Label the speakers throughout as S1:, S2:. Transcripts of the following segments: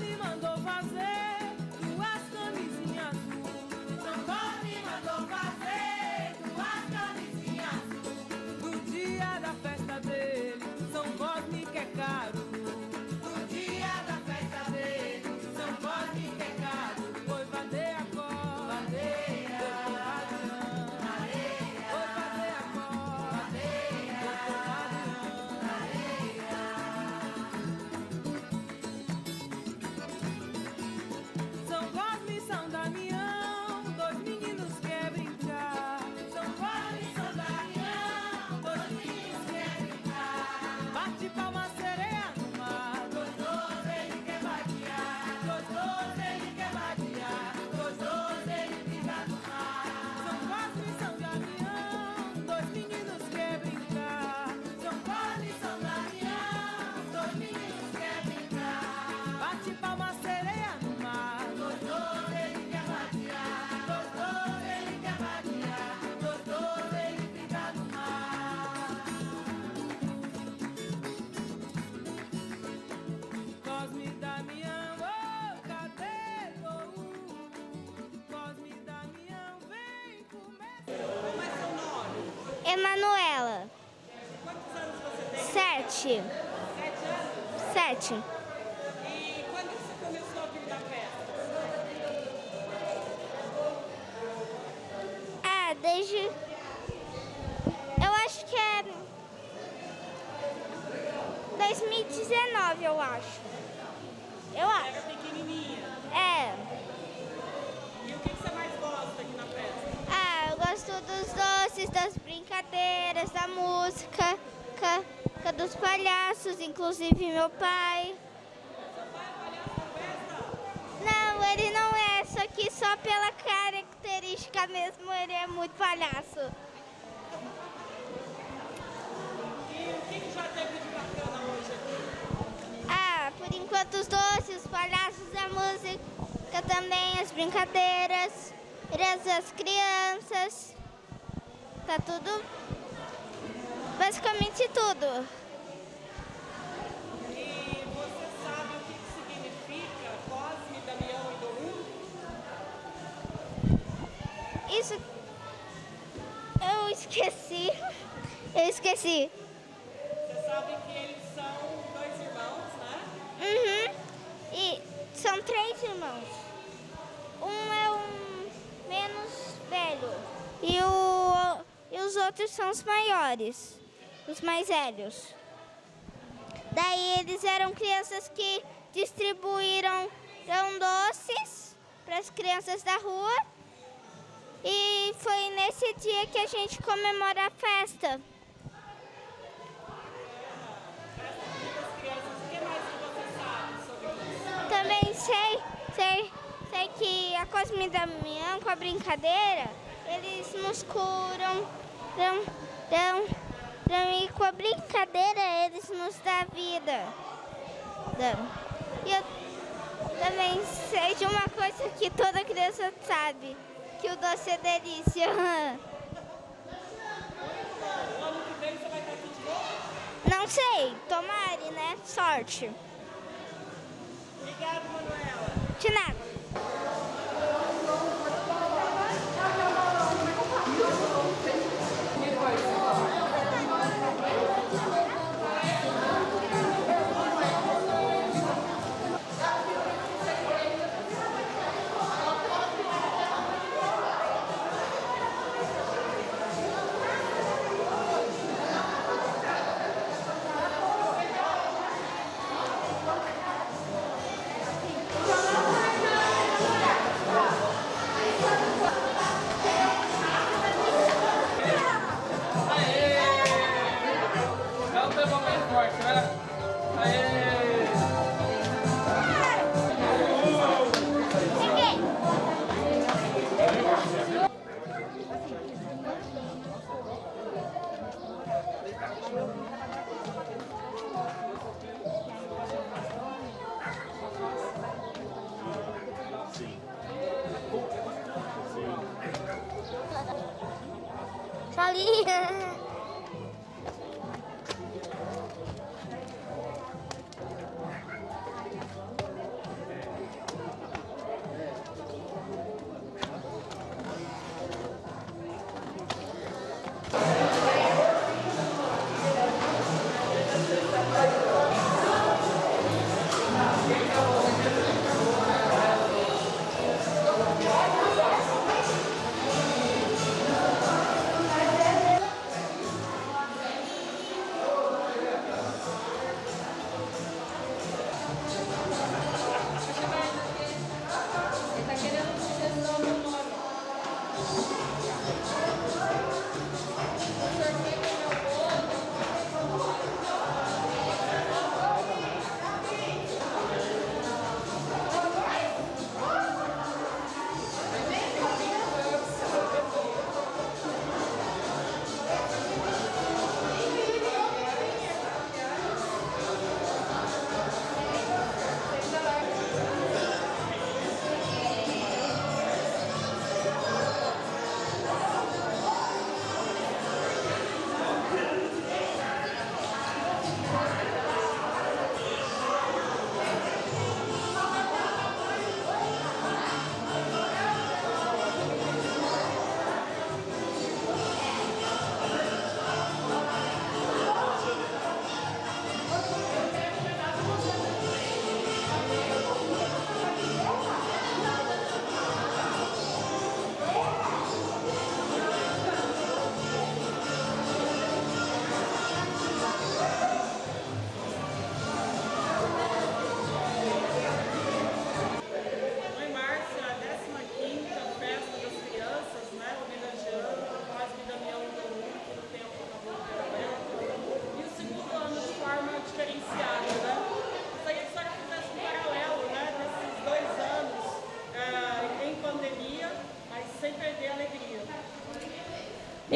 S1: Cosme mandou fazer 2 camisinhas azul. São Cosme mandou fazer 2 camisinhas azul. No dia da festa dele, São Cosme que é caro. No dia da festa dele, São Cosme que é caro. Foi vadeia a cor, vadeia, areia. Foi vadeia a cor, vadeia, areia. São Cosme e São Damião, 2 meninos quer brincar. São Cosme e São Damião, 2 meninos quer brincar. Bate palma, sereia no mar. Gostoso, ele quer vadiar. Gostoso, ele quer vadiar. Gostoso, ele fica no mar. São Cosme e São Damião, 2 meninos quer brincar. São Cosme e São Damião, 2 meninos quer brincar. Bate palma, sereia no mar. Gostoso, ele quer vadiar. Gostoso, ele quer vadiar. Gostoso, ele fica no mar. Cosme e Damião, oh, cadê Cosme e Damião, vem começar. Como é seu nome?
S2: Emanuela,
S1: Quantos anos você tem?
S2: 7.
S1: 7 anos?
S2: 7.
S1: E quando você começou a vir da festa?
S2: Desde... Eu acho que é 2019, eu acho. Eu
S1: Era
S2: acho.
S1: pequenininha.
S2: É.
S1: E o que você mais gosta aqui na festa?
S2: Eu gosto dos doces, das brincadeiras, da música, dos palhaços, inclusive meu pai.
S1: Seu pai é palhaço na festa?
S2: Não, ele não é, só que só pela característica mesmo, ele é muito palhaço.
S1: E o que já teve de bacana hoje aqui?
S2: Por enquanto os doces, os palhaços, a música também, as brincadeiras, as crianças, tá tudo, basicamente tudo.
S1: E você sabe o que significa Cosme, Damião e Dorum?
S2: Isso, eu esqueci,
S1: Você sabe que eles são 2 irmãos, né?
S2: E são 3 irmãos. Um é um menos velho e os outros são os maiores, os mais velhos. Daí eles eram crianças que distribuíram doces para as crianças da rua. E foi nesse dia que a gente comemora a festa.
S1: Das crianças, o que mais que você sabe sobre isso?
S2: Também sei que a Cosme e Damião, com a brincadeira, eles nos curam, e com a brincadeira eles nos dão vida. E eu também sei de uma coisa que toda criança sabe, que o doce é delícia.
S1: O ano que vem você vai estar aqui de novo?
S2: Não sei, tomare, né? Sorte.
S1: Obrigado, Manuela.
S2: De nada. Salinha.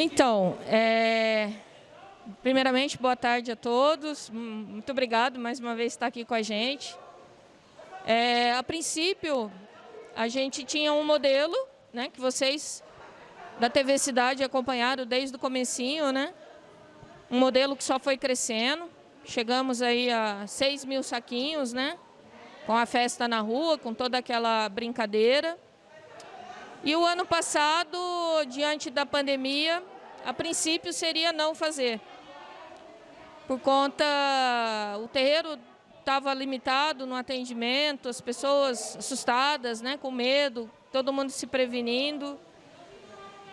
S3: Então, primeiramente, boa tarde a todos. Muito obrigado mais uma vez por estar aqui com a gente. A princípio, a gente tinha um modelo, né, que vocês da TV Cidade acompanharam desde o comecinho, né? Um modelo que só foi crescendo. Chegamos aí a 6 mil saquinhos, né? Com a festa na rua, com toda aquela brincadeira. E o ano passado, diante da pandemia, a princípio seria não fazer. Por conta, o terreiro estava limitado no atendimento, as pessoas assustadas, né, com medo, todo mundo se prevenindo.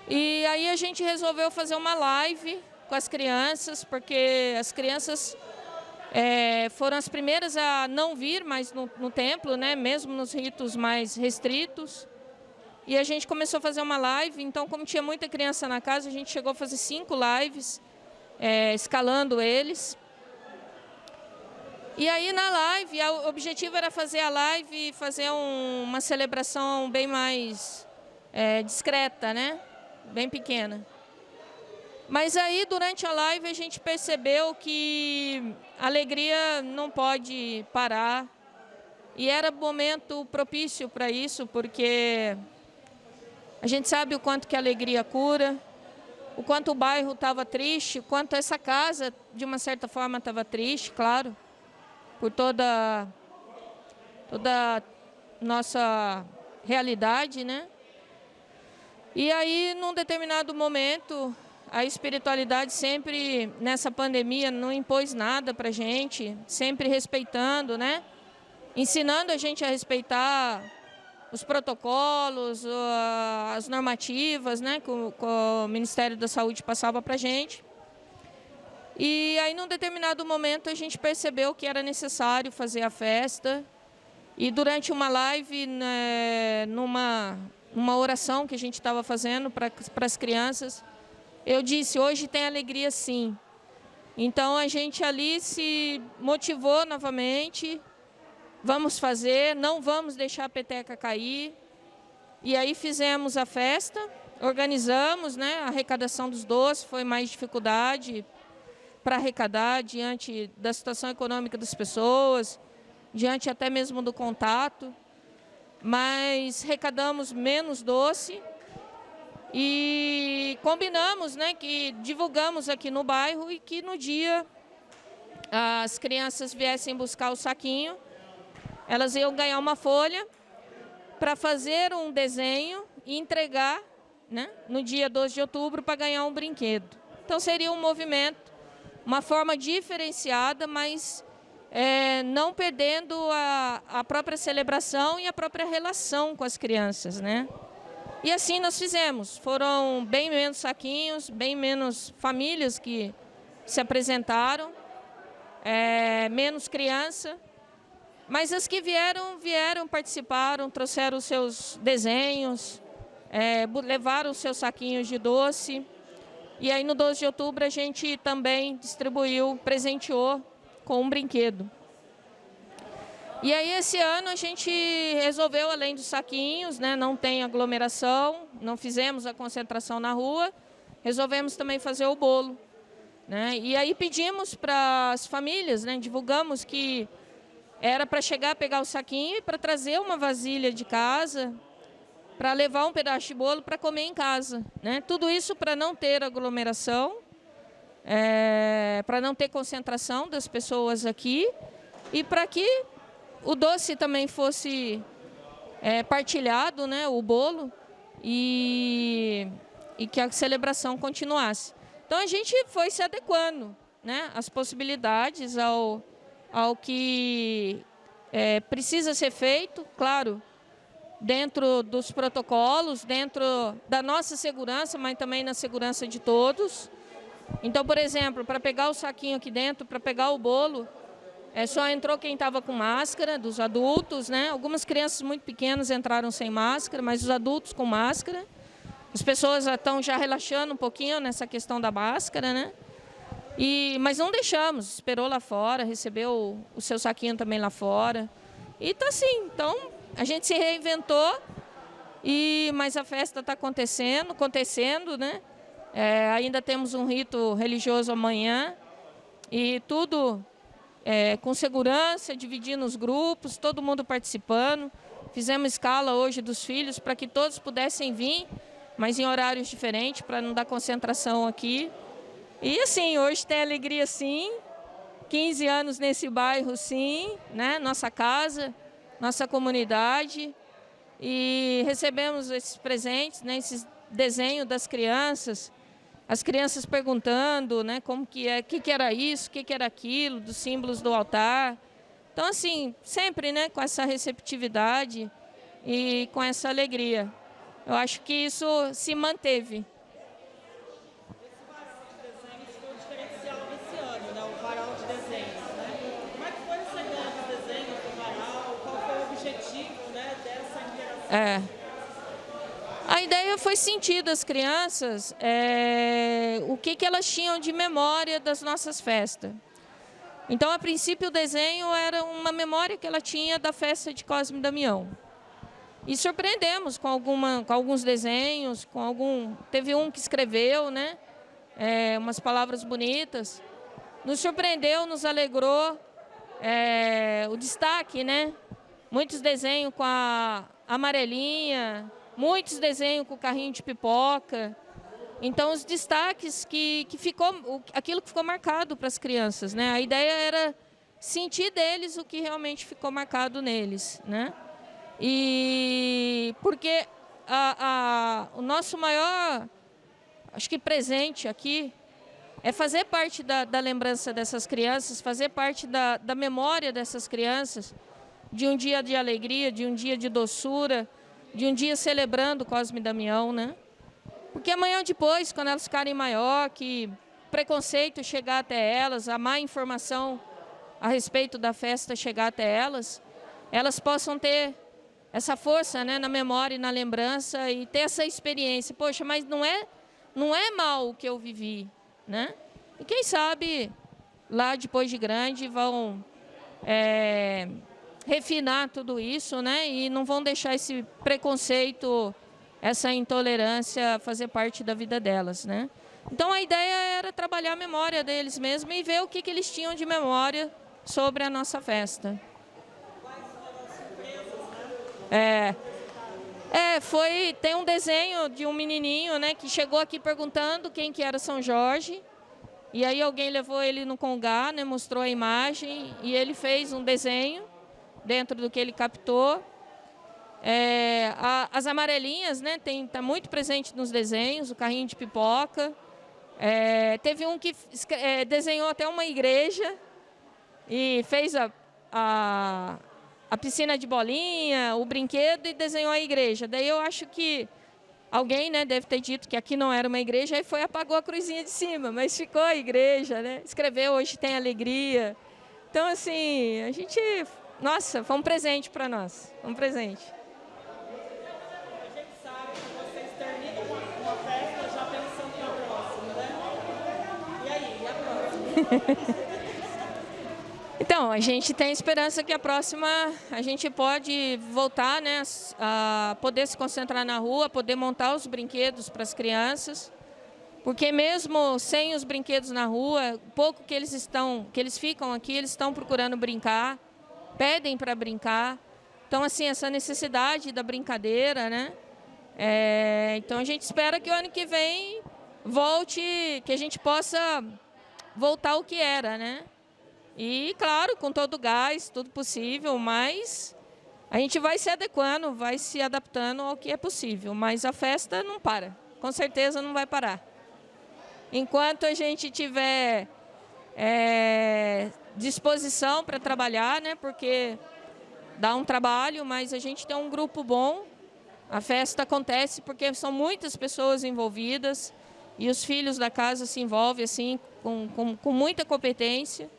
S3: E aí a gente resolveu fazer uma live com as crianças, porque as crianças foram as primeiras a não vir mais no templo, né, mesmo nos ritos mais restritos. E a gente começou a fazer uma live, então como tinha muita criança na casa, a gente chegou a fazer 5 lives, escalando eles. E aí na live, o objetivo era fazer a live e fazer uma celebração bem mais discreta, né? Bem pequena. Mas aí durante a live a gente percebeu que a alegria não pode parar. E era momento propício para isso, porque a gente sabe o quanto que a alegria cura, o quanto o bairro estava triste, o quanto essa casa, de uma certa forma, estava triste, claro, por toda a nossa realidade, né? E aí, num determinado momento, a espiritualidade sempre, nessa pandemia, não impôs nada para a gente, sempre respeitando, né? Ensinando a gente a respeitar os protocolos, as normativas, né, que o Ministério da Saúde passava para a gente. E aí, num determinado momento, a gente percebeu que era necessário fazer a festa. E durante uma live, né, numa oração que a gente estava fazendo para as crianças, eu disse, hoje tem alegria sim. Então, a gente ali se motivou novamente. Vamos fazer, não vamos deixar a peteca cair. E aí fizemos a festa, organizamos, né, a arrecadação dos doces, foi mais dificuldade para arrecadar diante da situação econômica das pessoas, diante até mesmo do contato. Mas arrecadamos menos doce e combinamos, né, que divulgamos aqui no bairro e que no dia as crianças viessem buscar o saquinho. Elas iam ganhar uma folha para fazer um desenho e entregar, né, no dia 12 de outubro para ganhar um brinquedo. Então seria um movimento, uma forma diferenciada, mas não perdendo a própria celebração e a própria relação com as crianças, né? E assim nós fizemos. Foram bem menos saquinhos, bem menos famílias que se apresentaram, menos criança. Mas as que vieram, participaram, trouxeram os seus desenhos, levaram os seus saquinhos de doce. E aí no 12 de outubro a gente também distribuiu, presenteou com um brinquedo. E aí esse ano a gente resolveu, além dos saquinhos, né, não tem aglomeração, não fizemos a concentração na rua, resolvemos também fazer o bolo, né? E aí pedimos para as famílias, né, divulgamos que era para chegar, pegar o saquinho e para trazer uma vasilha de casa, para levar um pedaço de bolo para comer em casa, né? Tudo isso para não ter aglomeração, para não ter concentração das pessoas aqui e para que o doce também fosse partilhado, né, o bolo, e que a celebração continuasse. Então a gente foi se adequando, né, às possibilidades, ao que precisa ser feito, claro, dentro dos protocolos, dentro da nossa segurança, mas também na segurança de todos. Então, por exemplo, para pegar o saquinho aqui dentro, para pegar o bolo, só entrou quem estava com máscara, dos adultos, né? Algumas crianças muito pequenas entraram sem máscara, mas os adultos com máscara. As pessoas estão já relaxando um pouquinho nessa questão da máscara, né? Mas não deixamos, esperou lá fora, recebeu o seu saquinho também lá fora. E tá assim, então a gente se reinventou, mas a festa está acontecendo, né? Ainda temos um rito religioso amanhã e tudo com segurança, dividindo os grupos, todo mundo participando. Fizemos escala hoje dos filhos para que todos pudessem vir, mas em horários diferentes, para não dar concentração aqui. E assim, hoje tem alegria sim, 15 anos nesse bairro sim, né? Nossa casa, nossa comunidade. E recebemos esses presentes, né? Esses desenhos das crianças, as crianças perguntando, né? Como que é, o que era isso, o que era aquilo, dos símbolos do altar. Então assim, sempre, né? Com essa receptividade e com essa alegria. Eu acho que isso se manteve. A ideia foi sentir das crianças o que elas tinham de memória das nossas festas. Então, a princípio, o desenho era uma memória que ela tinha da festa de Cosme e Damião. E surpreendemos com alguns desenhos, teve um que escreveu, né, umas palavras bonitas. Nos surpreendeu, nos alegrou o destaque, né? Muitos desenhos com a amarelinha, muitos desenhos com o carrinho de pipoca. Então, os destaques aquilo que ficou marcado para as crianças, né? A ideia era sentir deles o que realmente ficou marcado neles, né? E porque o nosso maior, acho que presente aqui, é fazer parte da lembrança dessas crianças, fazer parte da memória dessas crianças, de um dia de alegria, de um dia de doçura, de um dia celebrando Cosme e Damião, né? Porque amanhã ou depois, quando elas ficarem maior, que preconceito chegar até elas, a má informação a respeito da festa chegar até elas possam ter essa força, né, na memória e na lembrança e ter essa experiência. Poxa, mas não é mal o que eu vivi, né? E quem sabe, lá depois de grande, vão refinar tudo isso, né? E não vão deixar esse preconceito, essa intolerância fazer parte da vida delas, né? Então, a ideia era trabalhar a memória deles mesmo e ver o que eles tinham de memória sobre a nossa festa. Tem um desenho de um menininho, né, que chegou aqui perguntando quem que era São Jorge. E aí alguém levou ele no Congá, né, mostrou a imagem e ele fez um desenho dentro do que ele captou. As amarelinhas, né, tá muito presente nos desenhos, o carrinho de pipoca. Teve um que desenhou até uma igreja e fez a piscina de bolinha, o brinquedo e desenhou a igreja. Daí eu acho que alguém, né, deve ter dito que aqui não era uma igreja, aí apagou a cruzinha de cima, mas ficou a igreja, né? Escreveu Hoje Tem Alegria. Então, assim, a gente... Nossa, foi um presente para nós, um presente.
S1: A gente sabe que vocês terminam uma festa já pensando na próxima, né? E aí, e a próxima?
S3: Então, a gente tem esperança que a próxima a gente pode voltar, né, a poder se concentrar na rua, poder montar os brinquedos para as crianças, porque mesmo sem os brinquedos na rua, pouco que eles ficam aqui, eles estão procurando brincar, pedem para brincar. Então, assim, essa necessidade da brincadeira, né? Então, a gente espera que o ano que vem volte, que a gente possa voltar ao que era, né? E, claro, com todo o gás, tudo possível, mas a gente vai se adequando, vai se adaptando ao que é possível. Mas a festa não para, com certeza não vai parar. Enquanto a gente tiver disposição para trabalhar, né, porque dá um trabalho, mas a gente tem um grupo bom. A festa acontece porque são muitas pessoas envolvidas e os filhos da casa se envolvem assim, com muita competência.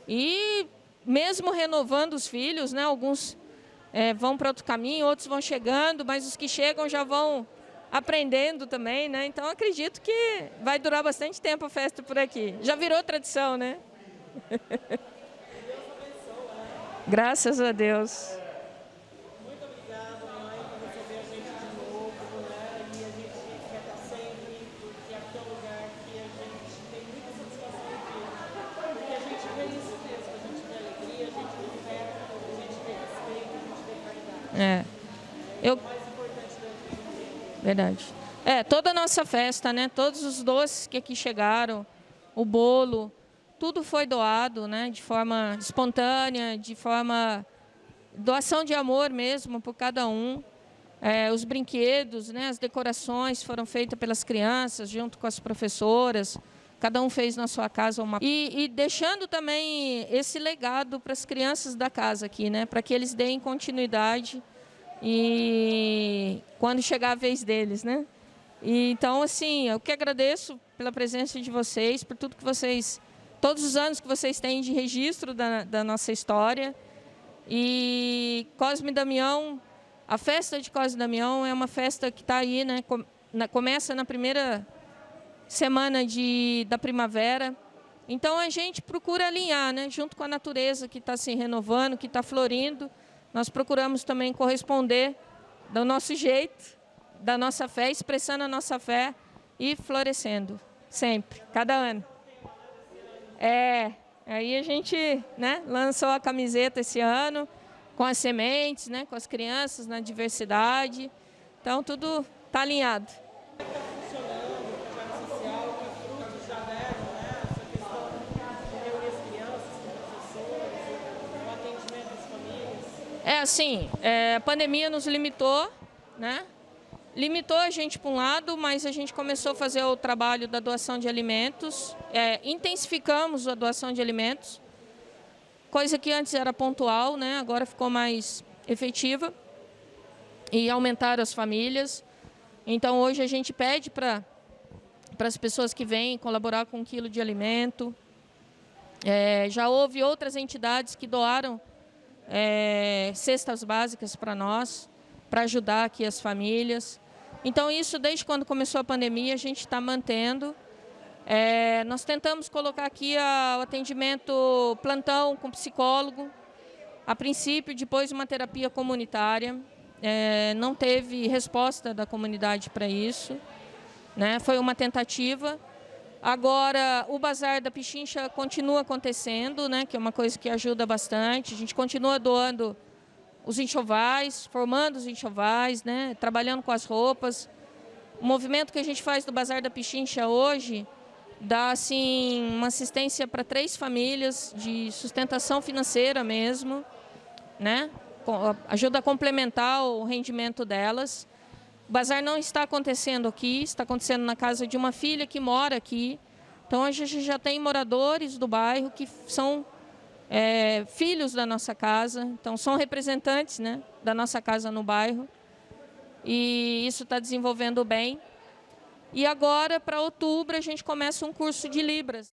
S3: E mesmo renovando os filhos, né, alguns vão para outro caminho, outros vão chegando, mas os que chegam já vão aprendendo também, né? Então, acredito que vai durar bastante tempo a festa por aqui. Já virou tradição, né? Graças a Deus.
S1: Muito obrigada, mãe, por receber a gente de novo, né? E a gente quer estar sempre, porque aqui é um lugar
S3: É. Eu... Verdade. Toda a nossa festa, né? Todos os doces que aqui chegaram, o bolo, tudo foi doado, né? De forma espontânea, de forma... doação de amor mesmo por cada um. Os brinquedos, né? As decorações foram feitas pelas crianças, junto com as professoras. Cada um fez na sua casa uma... E deixando também esse legado para as crianças da casa aqui, né? Para que eles deem continuidade e quando chegar a vez deles, né? E, então, assim, eu que agradeço pela presença de vocês, por tudo que vocês... todos os anos que vocês têm de registro da nossa história. E Cosme e Damião, a festa de Cosme e Damião é uma festa que está aí, né? Começa na primeira semana da primavera. Então, a gente procura alinhar, né? Junto com a natureza que está se renovando, que está florindo. Nós procuramos também corresponder do nosso jeito, da nossa fé, expressando a nossa fé e florescendo, sempre, cada ano. Aí a gente, né, lançou a camiseta esse ano, com as sementes, né, com as crianças na diversidade. Então, tudo está alinhado. Assim, a pandemia nos limitou, né? Limitou a gente para um lado, mas a gente começou a fazer o trabalho da doação de alimentos, intensificamos a doação de alimentos, coisa que antes era pontual, né? Agora ficou mais efetiva e aumentaram as famílias. Então, hoje a gente pede para as pessoas que vêm colaborar com 1 quilo de alimento. Já houve outras entidades que doaram cestas básicas para nós, para ajudar aqui as famílias. Então, isso, desde quando começou a pandemia, a gente está mantendo. Nós tentamos colocar aqui o atendimento plantão com psicólogo, a princípio, depois uma terapia comunitária. Não teve resposta da comunidade para isso, né? Foi uma tentativa. Agora, o Bazar da Pichincha continua acontecendo, né? Que é uma coisa que ajuda bastante. A gente continua doando os enxovais, formando os enxovais, né? Trabalhando com as roupas. O movimento que a gente faz do Bazar da Pichincha hoje dá assim, uma assistência para 3 famílias de sustentação financeira mesmo, né? Ajuda a complementar o rendimento delas. O bazar não está acontecendo aqui, está acontecendo na casa de uma filha que mora aqui. Então, a gente já tem moradores do bairro que são filhos da nossa casa, então são representantes, né, da nossa casa no bairro. E isso está desenvolvendo bem. E agora, para outubro, a gente começa um curso de Libras.